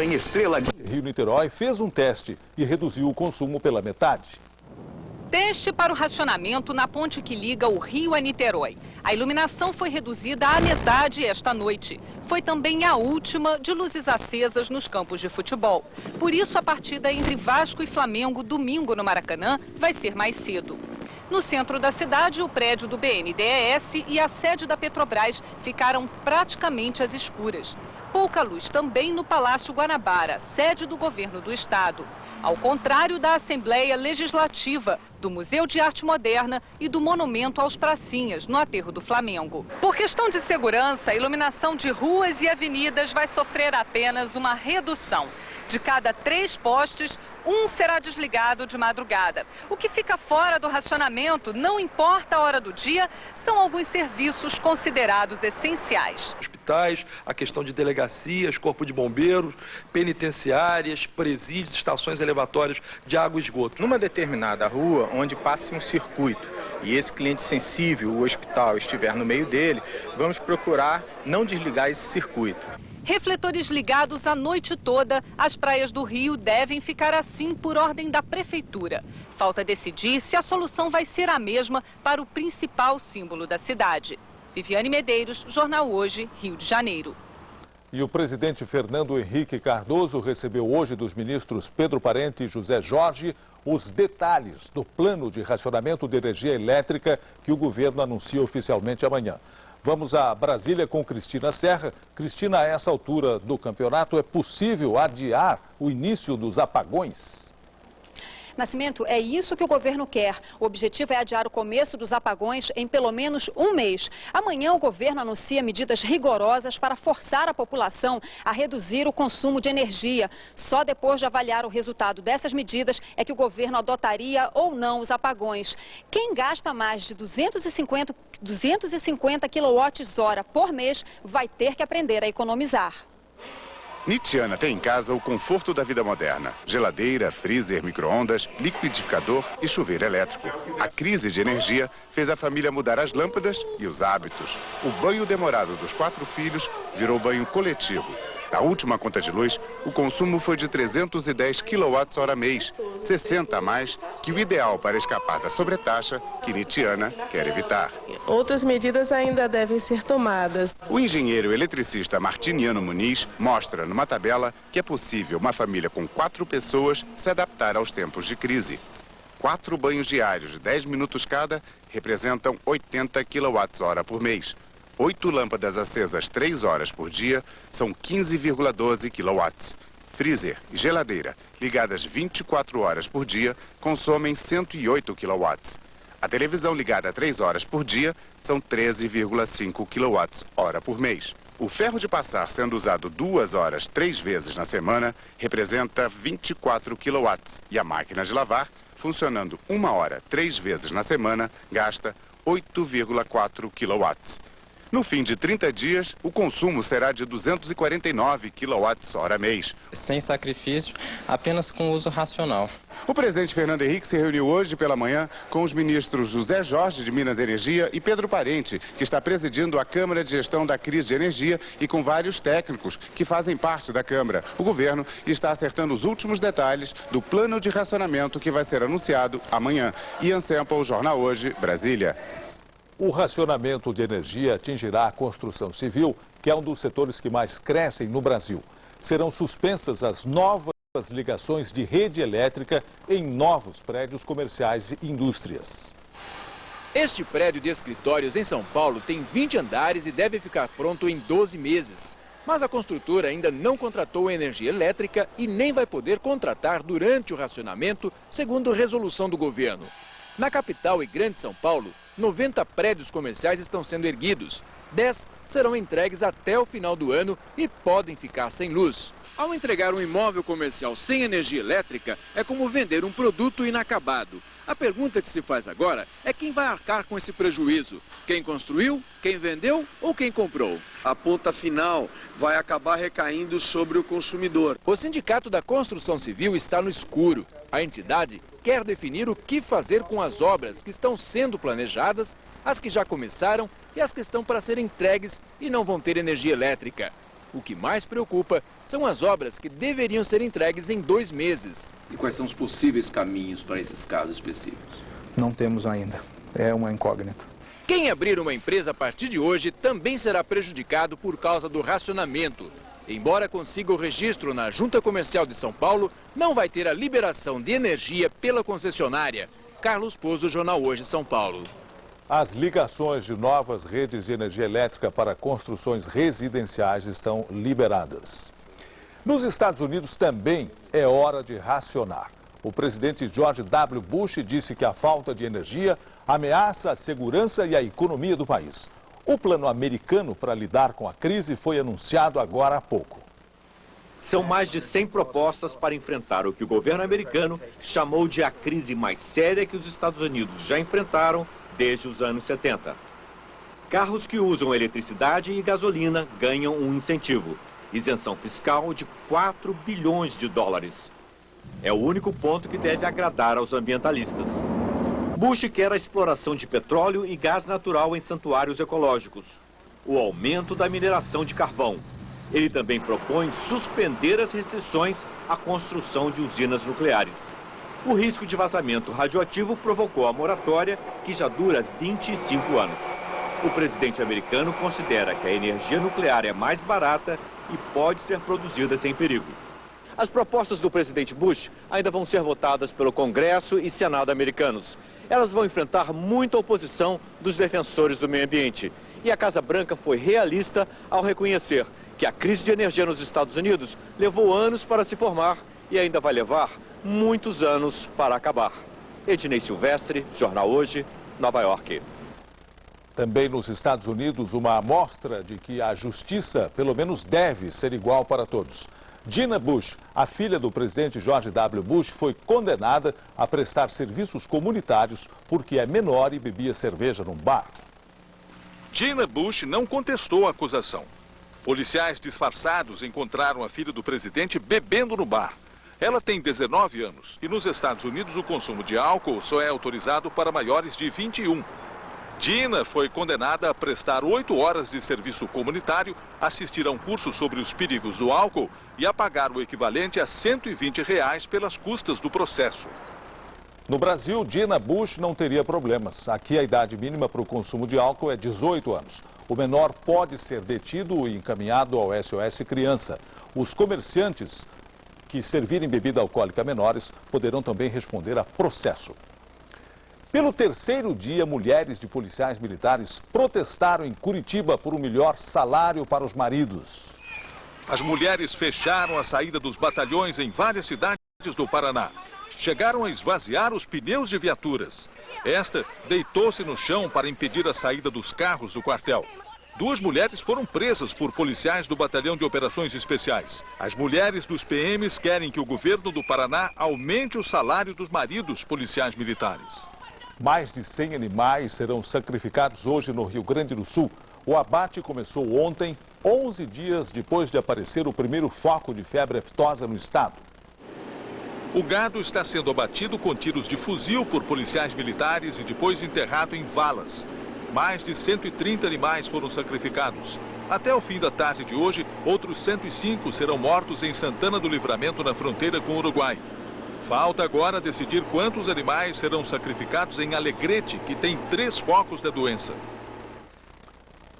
Em Estrela. Rio-Niterói fez um teste e reduziu o consumo pela metade. Teste para o racionamento na ponte que liga o Rio a Niterói. A iluminação foi reduzida à metade esta noite. Foi também a última de luzes acesas nos campos de futebol. Por isso, a partida entre Vasco e Flamengo, domingo no Maracanã, vai ser mais cedo. No centro da cidade, o prédio do BNDES e a sede da Petrobras ficaram praticamente às escuras. Pouca luz também no Palácio Guanabara, sede do governo do estado. Ao contrário da Assembleia Legislativa, do Museu de Arte Moderna e do Monumento aos Pracinhas, no aterro do Flamengo. Por questão de segurança, a iluminação de ruas e avenidas vai sofrer apenas uma redução. De cada 3 postes, 1 será desligado de madrugada. O que fica fora do racionamento, não importa a hora do dia, são alguns serviços considerados essenciais. Hospitais, a questão de delegacias, corpo de bombeiros, penitenciárias, presídios, estações elevatórias de água e esgoto. Numa determinada rua, onde passe um circuito e esse cliente sensível, o hospital, estiver no meio dele, vamos procurar não desligar esse circuito. Refletores ligados a noite toda, as praias do Rio devem ficar assim por ordem da Prefeitura. Falta decidir se a solução vai ser a mesma para o principal símbolo da cidade. Viviane Medeiros, Jornal Hoje, Rio de Janeiro. E o presidente Fernando Henrique Cardoso recebeu hoje dos ministros Pedro Parente e José Jorge os detalhes do plano de racionamento de energia elétrica que o governo anuncia oficialmente amanhã. Vamos a Brasília com Cristina Serra. Cristina, a essa altura do campeonato, é possível adiar o início dos apagões? Nascimento, é isso que o governo quer. O objetivo é adiar o começo dos apagões em pelo menos um mês. Amanhã o governo anuncia medidas rigorosas para forçar a população a reduzir o consumo de energia. Só depois de avaliar o resultado dessas medidas é que o governo adotaria ou não os apagões. Quem gasta mais de 250 kWh por mês vai ter que aprender a economizar. Nitiana tem em casa o conforto da vida moderna. Geladeira, freezer, micro-ondas, liquidificador e chuveiro elétrico. A crise de energia fez a família mudar as lâmpadas e os hábitos. O banho demorado dos 4 filhos virou banho coletivo. Na última conta de luz, o consumo foi de 310 kWh mês, 60 a mais que o ideal para escapar da sobretaxa que Nitiana quer evitar. Outras medidas ainda devem ser tomadas. O engenheiro eletricista Martiniano Muniz mostra numa tabela que é possível uma família com 4 pessoas se adaptar aos tempos de crise. 4 banhos diários de 10 minutos cada representam 80 kWh por mês. 8 lâmpadas acesas 3 horas por dia são 15,12 kW. Freezer e geladeira ligadas 24 horas por dia consomem 108 kW. A televisão ligada 3 horas por dia são 13,5 kWh por mês. O ferro de passar sendo usado 2 horas 3 vezes na semana representa 24 kW. E a máquina de lavar, funcionando 1 hora 3 vezes na semana, gasta 8,4 kW. No fim de 30 dias, o consumo será de 249 kWh mês. Sem sacrifício, apenas com uso racional. O presidente Fernando Henrique se reuniu hoje pela manhã com os ministros José Jorge, de Minas e Energia, e Pedro Parente, que está presidindo a Câmara de Gestão da Crise de Energia, e com vários técnicos que fazem parte da Câmara. O governo está acertando os últimos detalhes do plano de racionamento que vai ser anunciado amanhã. Ian Semple, Jornal Hoje, Brasília. O racionamento de energia atingirá a construção civil, que é um dos setores que mais crescem no Brasil. Serão suspensas as novas ligações de rede elétrica em novos prédios comerciais e indústrias. Este prédio de escritórios em São Paulo tem 20 andares e deve ficar pronto em 12 meses. Mas a construtora ainda não contratou energia elétrica e nem vai poder contratar durante o racionamento, segundo resolução do governo. Na capital e Grande São Paulo, 90 prédios comerciais estão sendo erguidos. 10 serão entregues até o final do ano e podem ficar sem luz. Ao entregar um imóvel comercial sem energia elétrica, é como vender um produto inacabado. A pergunta que se faz agora é quem vai arcar com esse prejuízo. Quem construiu, quem vendeu ou quem comprou? A ponta final vai acabar recaindo sobre o consumidor. O Sindicato da Construção Civil está no escuro. A entidade quer definir o que fazer com as obras que estão sendo planejadas, as que já começaram e as que estão para serem entregues e não vão ter energia elétrica. O que mais preocupa são as obras que deveriam ser entregues em 2 meses. E quais são os possíveis caminhos para esses casos específicos? Não temos ainda. É uma incógnita. Quem abrir uma empresa a partir de hoje também será prejudicado por causa do racionamento. Embora consiga o registro na Junta Comercial de São Paulo, não vai ter a liberação de energia pela concessionária. Carlos Pozo, Jornal Hoje, São Paulo. As ligações de novas redes de energia elétrica para construções residenciais estão liberadas. Nos Estados Unidos também é hora de racionar. O presidente George W. Bush disse que a falta de energia ameaça a segurança e a economia do país. O plano americano para lidar com a crise foi anunciado agora há pouco. São mais de 100 propostas para enfrentar o que o governo americano chamou de a crise mais séria que os Estados Unidos já enfrentaram desde os anos 70. Carros que usam eletricidade e gasolina ganham um incentivo, isenção fiscal de 4 bilhões de dólares. É o único ponto que deve agradar aos ambientalistas. Bush quer a exploração de petróleo e gás natural em santuários ecológicos, o aumento da mineração de carvão. Ele também propõe suspender as restrições à construção de usinas nucleares. O risco de vazamento radioativo provocou a moratória, que já dura 25 anos. O presidente americano considera que a energia nuclear é mais barata e pode ser produzida sem perigo. As propostas do presidente Bush ainda vão ser votadas pelo Congresso e Senado americanos. Elas vão enfrentar muita oposição dos defensores do meio ambiente. E a Casa Branca foi realista ao reconhecer que a crise de energia nos Estados Unidos levou anos para se formar e ainda vai levar muitos anos para acabar. Ednei Silvestre, Jornal Hoje, Nova York. Também nos Estados Unidos, uma amostra de que a justiça, pelo menos, deve ser igual para todos. Gina Bush, a filha do presidente George W. Bush, foi condenada a prestar serviços comunitários porque é menor e bebia cerveja num bar. Gina Bush não contestou a acusação. Policiais disfarçados encontraram a filha do presidente bebendo no bar. Ela tem 19 anos e nos Estados Unidos o consumo de álcool só é autorizado para maiores de 21. Gina foi condenada a prestar 8 horas de serviço comunitário, assistir a um curso sobre os perigos do álcool e a pagar o equivalente a R$120 pelas custas do processo. No Brasil, Gina Bush não teria problemas. Aqui a idade mínima para o consumo de álcool é 18 anos. O menor pode ser detido e encaminhado ao SOS Criança. Os comerciantes que servirem bebida alcoólica a menores poderão também responder a processo. Pelo terceiro dia, mulheres de policiais militares protestaram em Curitiba por um melhor salário para os maridos. As mulheres fecharam a saída dos batalhões em várias cidades do Paraná. Chegaram a esvaziar os pneus de viaturas. Esta deitou-se no chão para impedir a saída dos carros do quartel. 2 mulheres foram presas por policiais do Batalhão de Operações Especiais. As mulheres dos PMs querem que o governo do Paraná aumente o salário dos maridos policiais militares. Mais de 100 animais serão sacrificados hoje no Rio Grande do Sul. O abate começou ontem, 11 dias depois de aparecer o primeiro foco de febre aftosa no estado. O gado está sendo abatido com tiros de fuzil por policiais militares e depois enterrado em valas. Mais de 130 animais foram sacrificados. Até o fim da tarde de hoje, outros 105 serão mortos em Santana do Livramento, na fronteira com o Uruguai. Falta agora decidir quantos animais serão sacrificados em Alegrete, que tem 3 focos da doença.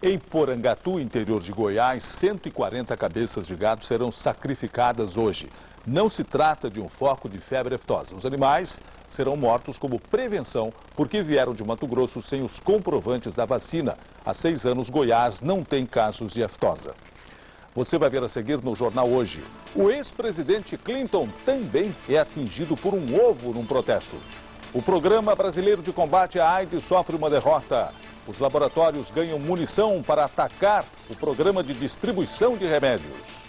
Em Porangatu, interior de Goiás, 140 cabeças de gado serão sacrificadas hoje. Não se trata de um foco de febre aftosa. Os animais serão mortos como prevenção porque vieram de Mato Grosso sem os comprovantes da vacina. Há 6 anos, Goiás não tem casos de aftosa. Você vai ver a seguir no Jornal Hoje. O ex-presidente Clinton também é atingido por um ovo num protesto. O Programa Brasileiro de Combate à AIDS sofre uma derrota. Os laboratórios ganham munição para atacar o programa de distribuição de remédios.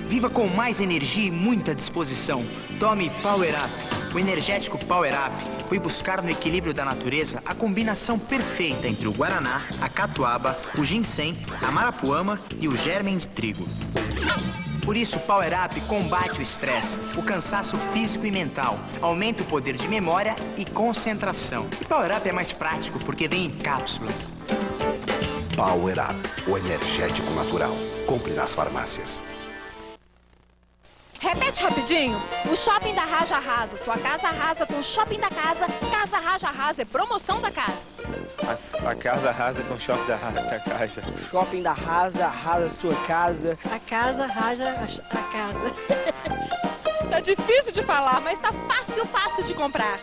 Viva com mais energia e muita disposição. Tome Power Up. O energético Power Up foi buscar no equilíbrio da natureza a combinação perfeita entre o guaraná, a catuaba, o ginseng, a marapuama e o germen de trigo. Por isso, o Power Up combate o estresse, o cansaço físico e mental, aumenta o poder de memória e concentração. E Power Up é mais prático porque vem em cápsulas. Power Up, o energético natural. Compre nas farmácias. Repete rapidinho. O Shopping da Raja arrasa. Sua casa arrasa com o Shopping da Casa. Casa Raja arrasa é promoção da casa. A casa arrasa com o Shopping da Casa. O Shopping da Raja arrasa a sua casa. A casa raja a casa. Tá difícil de falar, mas tá fácil de comprar.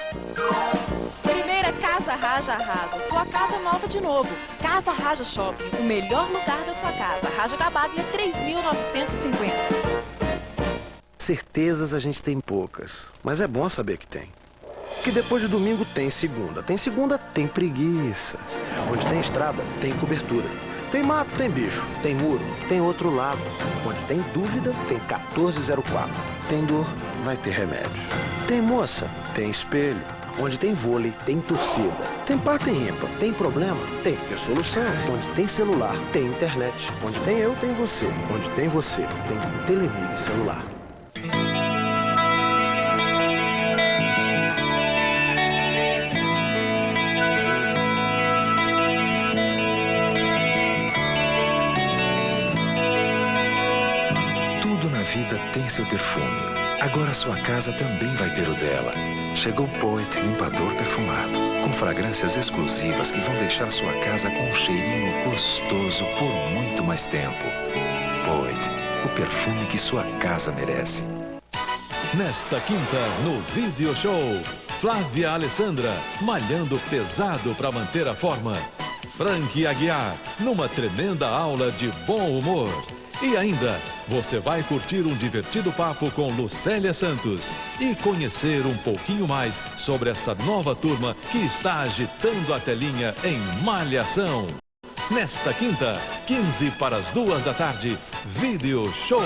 Primeira Casa Raja arrasa. Sua casa nova de novo. Casa Raja Shopping. O melhor lugar da sua casa. Raja Gabaglia 3.950. Certezas a gente tem poucas, mas é bom saber que tem. Que depois de domingo tem segunda. Tem segunda, tem preguiça. Onde tem estrada, tem cobertura. Tem mato, tem bicho. Tem muro, tem outro lado. Onde tem dúvida, tem 1404. Tem dor, vai ter remédio. Tem moça, tem espelho. Onde tem vôlei, tem torcida. Tem par, tem ímpar. Tem problema, tem que ter solução. Onde tem celular, tem internet. Onde tem eu, tem você. Onde tem você, tem Telemig celular. Tudo na vida tem seu perfume. Agora sua casa também vai ter o dela. Chegou Poet Limpador Perfumado, com fragrâncias exclusivas que vão deixar sua casa com um cheirinho gostoso por muito mais tempo. Poet, o perfume que sua casa merece. Nesta quinta, no Video Show, Flávia Alessandra, malhando pesado para manter a forma. Frank Aguiar, numa tremenda aula de bom humor. E ainda, você vai curtir um divertido papo com Lucélia Santos e conhecer um pouquinho mais sobre essa nova turma que está agitando a telinha em Malhação. Nesta quinta, 15 para as 2 da tarde, Video Show.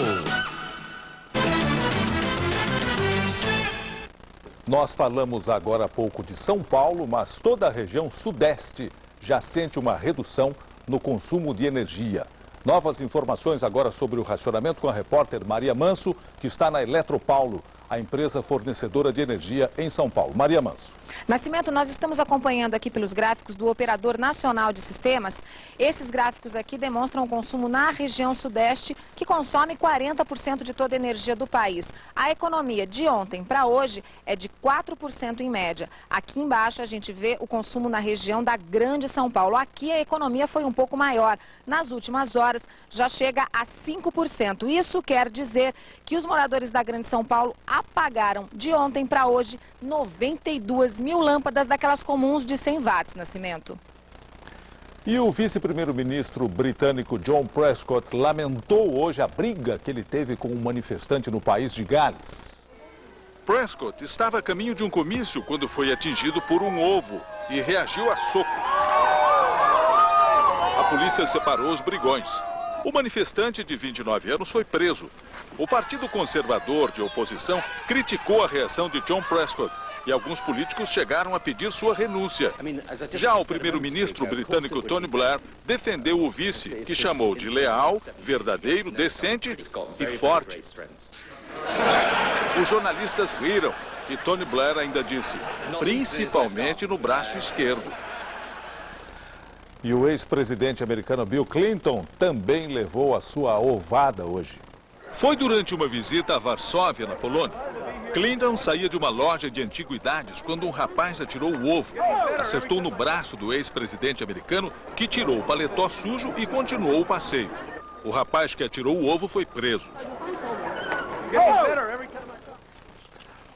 Nós falamos agora há pouco de São Paulo, mas toda a região sudeste já sente uma redução no consumo de energia. Novas informações agora sobre o racionamento com a repórter Maria Manso, que está na Eletropaulo, a empresa fornecedora de energia em São Paulo. Maria Manso. Nascimento, nós estamos acompanhando aqui pelos gráficos do Operador Nacional de Sistemas. Esses gráficos aqui demonstram o consumo na região sudeste, que consome 40% de toda a energia do país. A economia de ontem para hoje é de 4% em média. Aqui embaixo a gente vê o consumo na região da Grande São Paulo. Aqui a economia foi um pouco maior. Nas últimas horas já chega a 5%. Isso quer dizer que os moradores da Grande São Paulo apagaram de ontem para hoje 92 mil lâmpadas daquelas comuns de 100 watts, Nascimento. E o vice-primeiro-ministro britânico John Prescott lamentou hoje a briga que ele teve com um manifestante no país de Gales. Prescott estava a caminho de um comício quando foi atingido por um ovo e reagiu a socos. A polícia separou os brigões. O manifestante de 29 anos foi preso. O Partido Conservador de oposição criticou a reação de John Prescott e alguns políticos chegaram a pedir sua renúncia. Já o primeiro-ministro britânico Tony Blair defendeu o vice, que chamou de leal, verdadeiro, decente e forte. Os jornalistas riram e Tony Blair ainda disse, principalmente no braço esquerdo. E o ex-presidente americano Bill Clinton também levou a sua ovada hoje. Foi durante uma visita a Varsóvia, na Polônia. Clinton saía de uma loja de antiguidades quando um rapaz atirou o ovo. Acertou no braço do ex-presidente americano, que tirou o paletó sujo e continuou o passeio. O rapaz que atirou o ovo foi preso.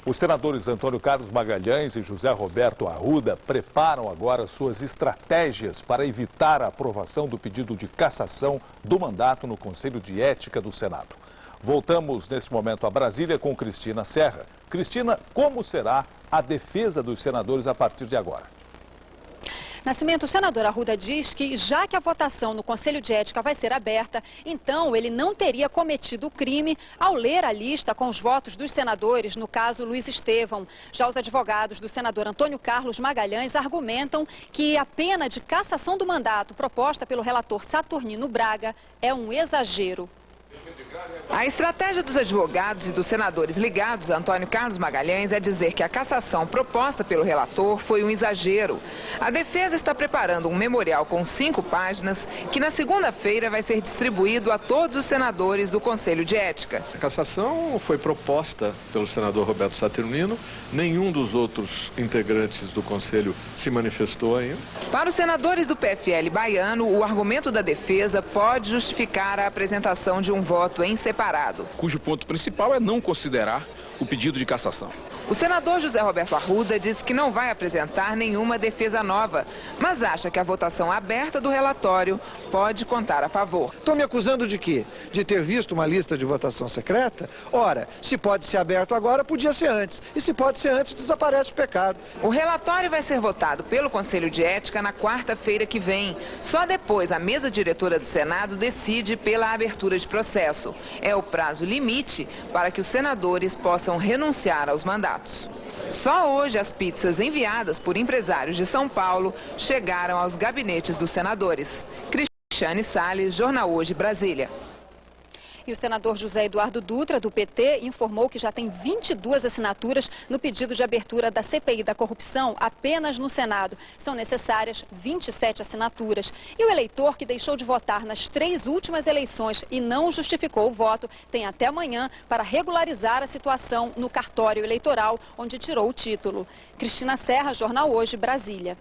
Os senadores Antônio Carlos Magalhães e José Roberto Arruda preparam agora suas estratégias para evitar a aprovação do pedido de cassação do mandato no Conselho de Ética do Senado. Voltamos neste momento a Brasília com Cristina Serra. Cristina, como será a defesa dos senadores a partir de agora? Nascimento, o senador Arruda diz que, já que a votação no Conselho de Ética vai ser aberta, então ele não teria cometido o crime ao ler a lista com os votos dos senadores, no caso Luiz Estevão. Já os advogados do senador Antônio Carlos Magalhães argumentam que a pena de cassação do mandato proposta pelo relator Saturnino Braga é um exagero. A estratégia dos advogados e dos senadores ligados a Antônio Carlos Magalhães é dizer que a cassação proposta pelo relator foi um exagero. A defesa está preparando um memorial com 5 páginas que na segunda-feira vai ser distribuído a todos os senadores do Conselho de Ética. A cassação foi proposta pelo senador Roberto Saturnino. Nenhum dos outros integrantes do Conselho se manifestou ainda. Para os senadores do PFL baiano, o argumento da defesa pode justificar a apresentação de um voto em separado. Cujo ponto principal é não considerar o pedido de cassação. O senador José Roberto Arruda diz que não vai apresentar nenhuma defesa nova, mas acha que a votação aberta do relatório pode contar a favor. Estão me acusando de quê? De ter visto uma lista de votação secreta? Ora, se pode ser aberto agora, podia ser antes. E se pode ser antes, desaparece o pecado. O relatório vai ser votado pelo Conselho de Ética na quarta-feira que vem. Só depois a mesa diretora do Senado decide pela abertura de processo. É o prazo limite para que os senadores possam renunciar aos mandatos. Só hoje as pizzas enviadas por empresários de São Paulo chegaram aos gabinetes dos senadores. Cristiane Salles, Jornal Hoje, Brasília. E o senador José Eduardo Dutra, do PT, informou que já tem 22 assinaturas no pedido de abertura da CPI da corrupção apenas no Senado. São necessárias 27 assinaturas. E o eleitor que deixou de votar nas 3 últimas eleições e não justificou o voto tem até amanhã para regularizar a situação no cartório eleitoral, onde tirou o título. Cristina Serra, Jornal Hoje, Brasília.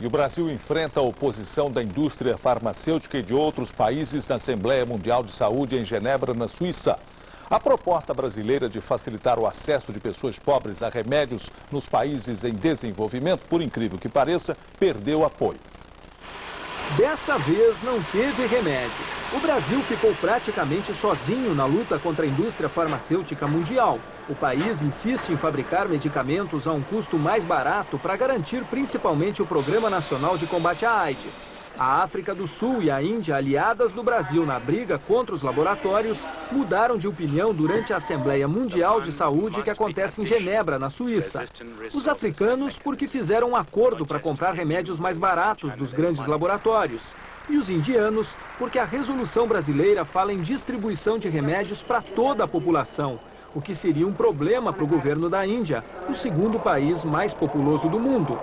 E o Brasil enfrenta a oposição da indústria farmacêutica e de outros países na Assembleia Mundial de Saúde em Genebra, na Suíça. A proposta brasileira de facilitar o acesso de pessoas pobres a remédios nos países em desenvolvimento, por incrível que pareça, perdeu apoio. Dessa vez não teve remédio. O Brasil ficou praticamente sozinho na luta contra a indústria farmacêutica mundial. O país insiste em fabricar medicamentos a um custo mais barato para garantir principalmente o Programa Nacional de Combate à AIDS. A África do Sul e a Índia, aliadas do Brasil na briga contra os laboratórios, mudaram de opinião durante a Assembleia Mundial de Saúde que acontece em Genebra, na Suíça. Os africanos porque fizeram um acordo para comprar remédios mais baratos dos grandes laboratórios. E os indianos porque a resolução brasileira fala em distribuição de remédios para toda a população, o que seria um problema para o governo da Índia, o segundo país mais populoso do mundo.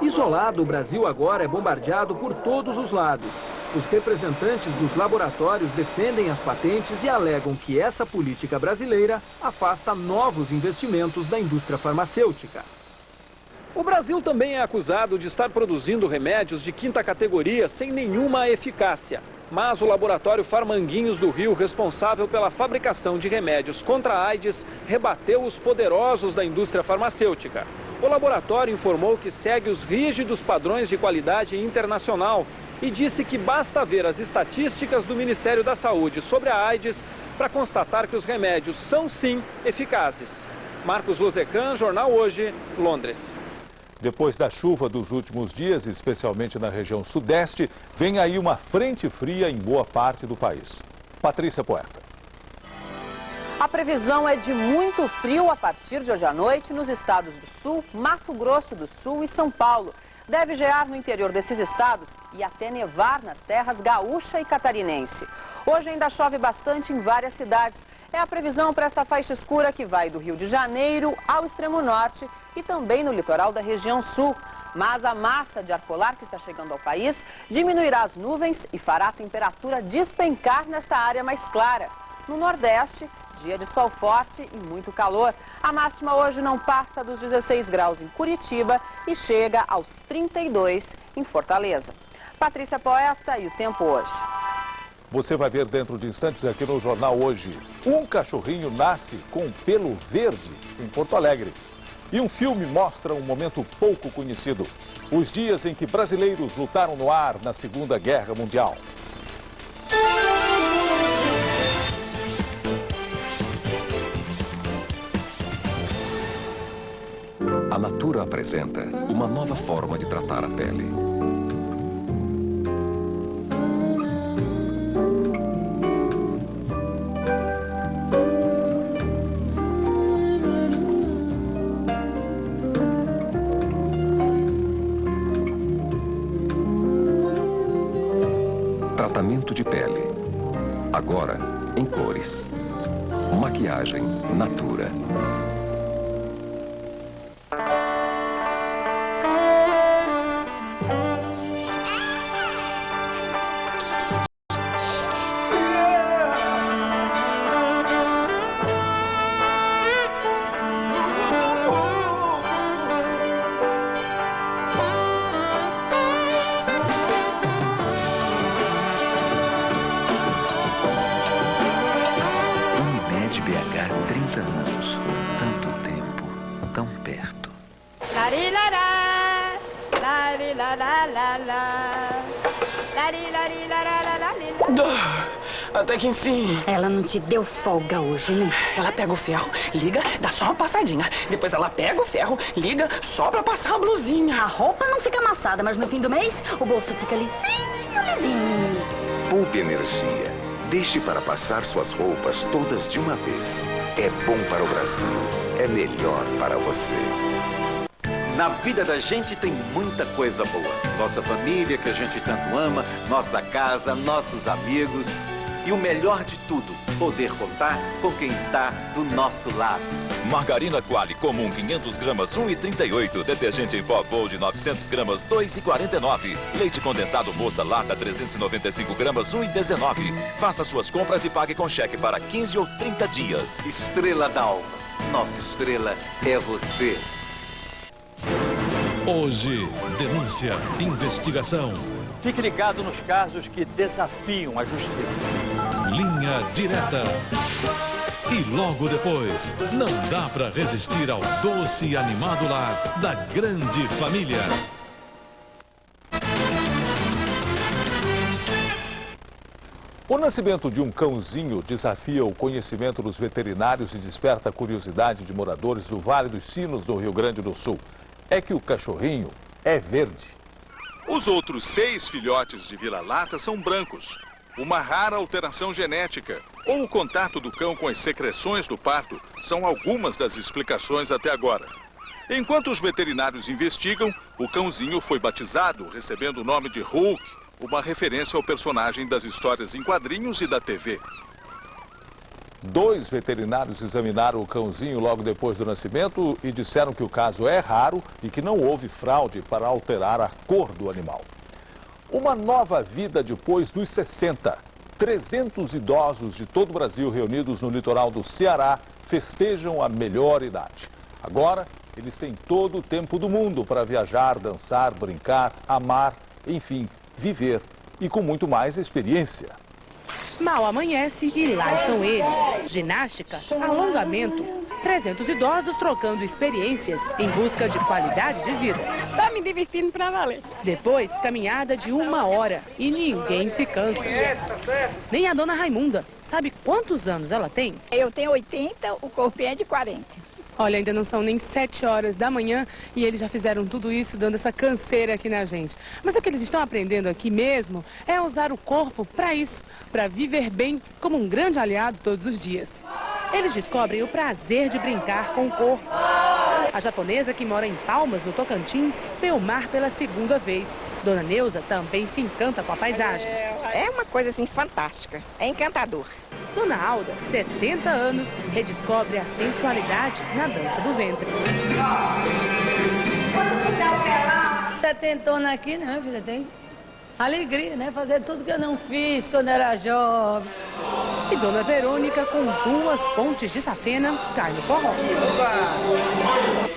Isolado, o Brasil agora é bombardeado por todos os lados. Os representantes dos laboratórios defendem as patentes e alegam que essa política brasileira afasta novos investimentos da indústria farmacêutica. O Brasil também é acusado de estar produzindo remédios de 5ª categoria sem nenhuma eficácia. Mas o laboratório Farmanguinhos do Rio, responsável pela fabricação de remédios contra a AIDS, rebateu os poderosos da indústria farmacêutica. O laboratório informou que segue os rígidos padrões de qualidade internacional e disse que basta ver as estatísticas do Ministério da Saúde sobre a AIDS para constatar que os remédios são, sim, eficazes. Marcos Lozecan, Jornal Hoje, Londres. Depois da chuva dos últimos dias, especialmente na região sudeste, vem aí uma frente fria em boa parte do país. Patrícia Poeta. A previsão é de muito frio a partir de hoje à noite nos estados do Sul, Mato Grosso do Sul e São Paulo. Deve gear no interior desses estados e até nevar nas serras gaúcha e catarinense. Hoje ainda chove bastante em várias cidades. É a previsão para esta faixa escura que vai do Rio de Janeiro ao extremo norte e também no litoral da região sul. Mas a massa de ar polar que está chegando ao país diminuirá as nuvens e fará a temperatura despencar nesta área mais clara. No Nordeste, dia de sol forte e muito calor. A máxima hoje não passa dos 16 graus em Curitiba e chega aos 32 em Fortaleza. Patrícia Poeta e o tempo hoje. Você vai ver dentro de instantes aqui no Jornal Hoje. Um cachorrinho nasce com pelo verde em Porto Alegre. E um filme mostra um momento pouco conhecido. Os dias em que brasileiros lutaram no ar na Segunda Guerra Mundial. A Natura apresenta uma nova forma de tratar a pele. Tratamento de pele. Agora, em cores. Maquiagem Natura. BH, 30 anos. Tanto tempo, tão perto. Até que enfim. Ela não te deu folga hoje, né? Ela pega o ferro, liga, dá só uma passadinha. Depois ela pega o ferro, liga, só pra passar a blusinha. A roupa não fica amassada, mas no fim do mês, o bolso fica lisinho, lisinho. Poupe energia. Deixe para passar suas roupas todas de uma vez. É bom para o Brasil. É melhor para você. Na vida da gente tem muita coisa boa. Nossa família, que a gente tanto ama, nossa casa, nossos amigos. E o melhor de tudo, poder contar com quem está do nosso lado. Margarina Qualy comum 500 gramas 1,38. Detergente em pó Gold 900 gramas 2,49. Leite condensado Moça lata 395 gramas 1,19. Faça suas compras e pague com cheque para 15 ou 30 dias. Estrela d'Alma. Nossa estrela é você. Hoje, denúncia, investigação. Fique ligado nos casos que desafiam a justiça. Linha direta. E logo depois, não dá para resistir ao doce e animado lar da grande família. O nascimento de um cãozinho desafia o conhecimento dos veterinários e desperta a curiosidade de moradores do Vale dos Sinos, do Rio Grande do Sul. É que o cachorrinho é verde. Os outros 6 filhotes de vira-lata são brancos. Uma rara alteração genética ou o contato do cão com as secreções do parto são algumas das explicações até agora. Enquanto os veterinários investigam, o cãozinho foi batizado, recebendo o nome de Hulk, uma referência ao personagem das histórias em quadrinhos e da TV. 2 veterinários examinaram o cãozinho logo depois do nascimento e disseram que o caso é raro e que não houve fraude para alterar a cor do animal. Uma nova vida depois dos 60. 300 idosos de todo o Brasil reunidos no litoral do Ceará festejam a melhor idade. Agora, eles têm todo o tempo do mundo para viajar, dançar, brincar, amar, enfim, viver e com muito mais experiência. Mal amanhece e lá estão eles. Ginástica, alongamento, 300 idosos trocando experiências em busca de qualidade de vida. Tá me divertindo pra valer. Depois, caminhada de 1 hora e ninguém se cansa. Nem a dona Raimunda. Sabe quantos anos ela tem? Eu tenho 80, o corpinho é de 40. Olha, ainda não são nem 7 horas da manhã e eles já fizeram tudo isso dando essa canseira aqui na gente. Mas o que eles estão aprendendo aqui mesmo é usar o corpo para isso, para viver bem como um grande aliado todos os dias. Eles descobrem o prazer de brincar com o corpo. A japonesa que mora em Palmas, no Tocantins, vê o mar pela 2ª vez. Dona Neuza também se encanta com a paisagem. É uma coisa assim fantástica, é encantador. Dona Alda, 70 anos, redescobre a sensualidade na dança do ventre. Setentona aqui, né, filha? Tem alegria, né? Fazer tudo que eu não fiz quando era jovem. E Dona Verônica, com 2 pontes de safena, cai no forró.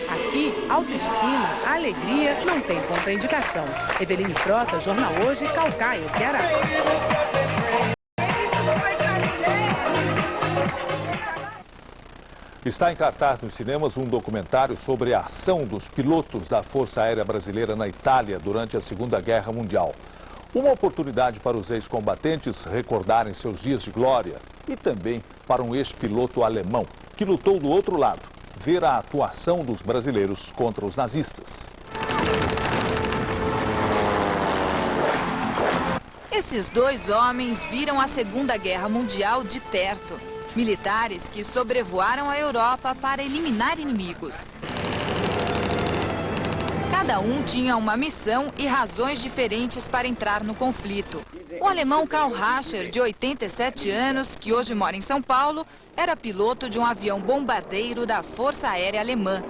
Aqui, autoestima, alegria, não tem contraindicação. Eveline Frota, Jornal Hoje, Caucaia, Ceará. Está em cartaz nos cinemas um documentário sobre a ação dos pilotos da Força Aérea Brasileira na Itália durante a Segunda Guerra Mundial. Uma oportunidade para os ex-combatentes recordarem seus dias de glória e também para um ex-piloto alemão que lutou do outro lado, ver a atuação dos brasileiros contra os nazistas. Esses 2 homens viram a Segunda Guerra Mundial de perto. Militares que sobrevoaram a Europa para eliminar inimigos. Cada Cada um tinha uma missão e razões diferentes para entrar no conflito. O alemão Karl Rascher, de 87 anos, que hoje mora em São Paulo, era piloto de um avião bombardeiro da Força Aérea Alemã.